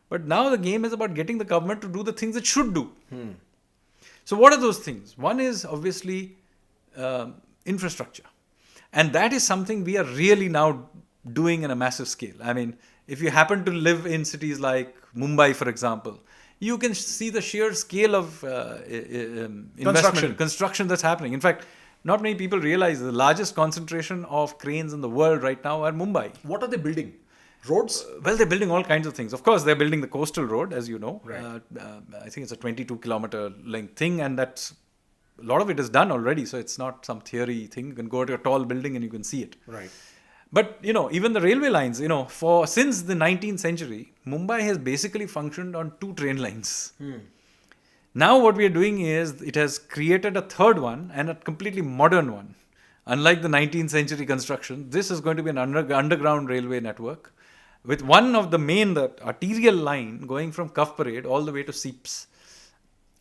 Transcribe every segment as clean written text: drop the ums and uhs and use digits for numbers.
But now the game is about getting the government to do the things it should do. So what are those things? One is obviously infrastructure. And that is something we are really now doing in a massive scale. I mean, if you happen to live in cities like Mumbai, for example, you can see the sheer scale of investment, construction that's happening. In fact, not many people realize the largest concentration of cranes in the world right now are Mumbai. What are they building? Roads? Well, they're building all kinds of things. Of course, they're building the coastal road, as you know. Right. I think it's a 22-kilometer length thing, and that's a lot of it is done already. So it's not some theory thing. You can go to a tall building and you can see it. Right. But, even the railway lines, since the 19th century, Mumbai has basically functioned on 2 train lines. Now what we are doing is it has created a third one and a completely modern one. Unlike the 19th century construction, this is going to be an underground railway network with one of the arterial line going from Cuff Parade all the way to Seeps.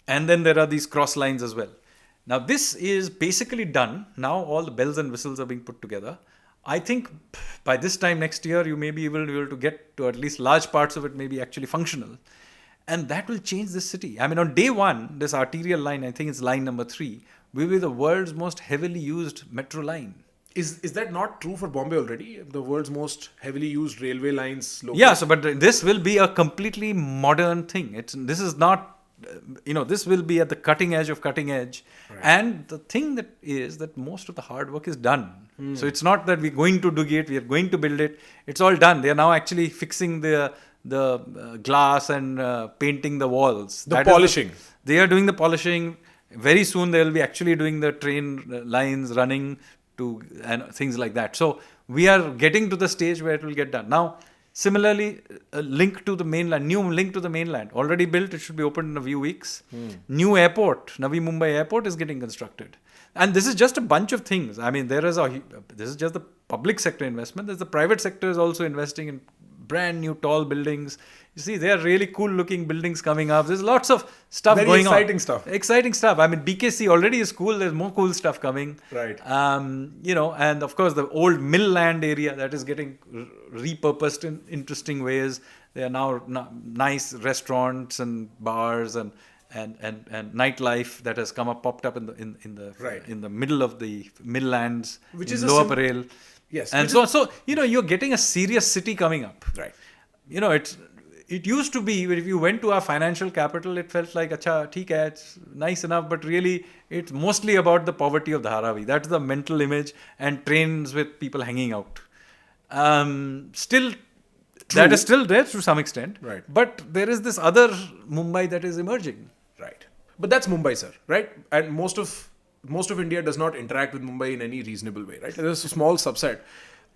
And then there are these cross lines as well. Now this is basically done. Now all the bells and whistles are being put together. I think by this time next year, you may be able to get to at least large parts of it may be actually functional. And that will change this city. I mean, on day one, this arterial line, I think it's line number 3, will be the world's most heavily used metro line. Is that not true for Bombay already? The world's most heavily used railway lines locally? Yeah, but this will be a completely modern thing. This is not, this will be at the cutting edge of cutting edge. Right. And the thing that most of the hard work is done. So it's not that we're going to dig it, we are going to build it. It's all done. They are now actually fixing the glass and painting the walls. Polishing. They are doing the polishing. Very soon they will be actually doing the train lines running and things like that. So we are getting to the stage where it will get done. Now, similarly, a link to the mainland, new link to the mainland, already built. It should be opened in a few weeks. New airport, Navi Mumbai Airport is getting constructed. And this is just a bunch of things. I mean, this is just the public sector investment. There's the private sector is also investing in brand new tall buildings. You see, they are really cool looking buildings coming up. There's lots of stuff going on. Very exciting stuff. Exciting stuff. I mean, BKC already is cool. There's more cool stuff coming. Right. And of course, the old mill land area that is getting repurposed in interesting ways. There are now nice restaurants and bars and nightlife that has popped up in the middle of the milllands, which is Lower Parel. Yes. And so you're getting a serious city coming up. Right. It used to be, if you went to our financial capital, it felt like, acha, theek hai, it's nice enough, but really it's mostly about the poverty of Dharavi. That's the mental image, and trains with people hanging out. Still, True. That is still there to some extent. Right. But there is this other Mumbai that is emerging. Right. But that's Mumbai, sir, right? And most of India does not interact with Mumbai in any reasonable way, right? There's a small subset.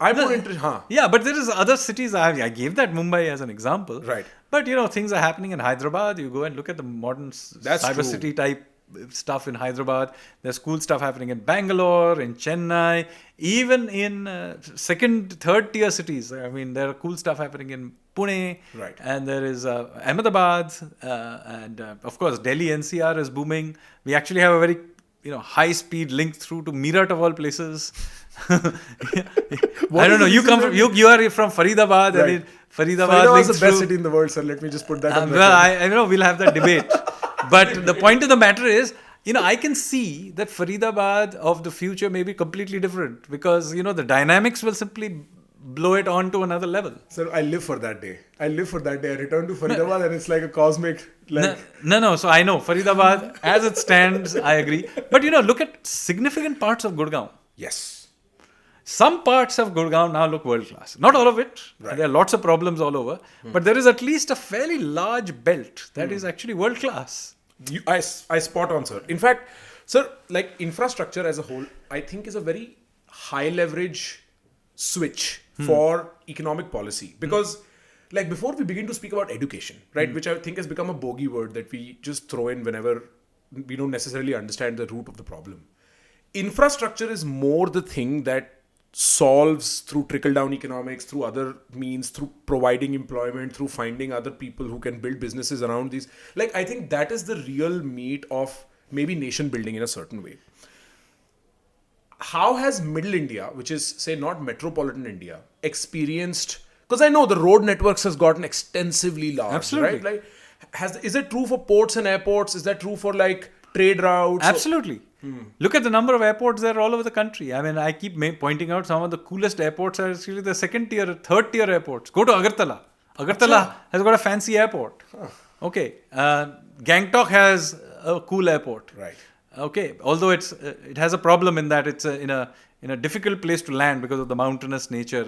I'm more interested. Yeah, but there is other cities. I gave that Mumbai as an example. Right. But things are happening in Hyderabad. You go and look at the modern cyber city type stuff in Hyderabad. There's cool stuff happening in Bangalore, in Chennai, even in second, third tier cities. I mean, there are cool stuff happening in Pune. Right. And there is Ahmedabad, and of course Delhi NCR is booming. We actually have a very high speed link through to Meerut of all places. I don't know. You are from Faridabad. Right. I mean, Faridabad is the best city in the world, sir. Let me just put that on well, I know we'll have that debate. But the point of the matter is, I can see that Faridabad of the future may be completely different because, the dynamics will simply blow it on to another level. Sir, I live for that day. I return to Faridabad and it's like a cosmic... No. So I know Faridabad, as it stands, I agree. But, look at significant parts of Gurgaon. Yes. Some parts of Gurgaon now look world class. Not all of it. Right. There are lots of problems all over. But there is at least a fairly large belt that is actually world class. I spot on, sir. In fact, sir, like infrastructure as a whole, I think is a very high leverage switch for economic policy. Because like before we begin to speak about education, right, which I think has become a bogey word that we just throw in whenever we don't necessarily understand the root of the problem. Infrastructure is more the thing that solves through trickle-down economics, through other means, through providing employment, through finding other people who can build businesses around these. Like, I think that is the real meat of maybe nation building in a certain way. How has Middle India, which is, say, not metropolitan India, experienced because I know the road networks has gotten extensively large, Absolutely. right? Like, is it true for ports and airports? Is that true for like trade routes? Absolutely. Look at the number of airports there all over the country. I mean, I keep pointing out some of the coolest airports are actually the second tier, third tier airports. Go to Agartala. Agartala has got a fancy airport. Okay. Gangtok has a cool airport. Right. Okay. Although it has a problem in that it's in a difficult place to land because of the mountainous nature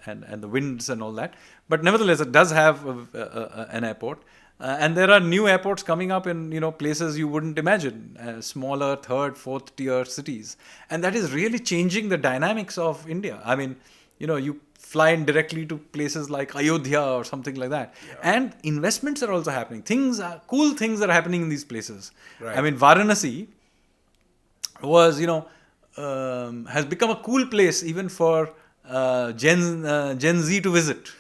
and the winds and all that. But nevertheless, it does have an airport. And there are new airports coming up in places you wouldn't imagine, smaller third, fourth tier cities, and that is really changing the dynamics of India. I mean, you fly in directly to places like Ayodhya or something like that, and investments are also happening. Cool things are happening in these places. Right. I mean, Varanasi was has become a cool place even for Gen Z to visit.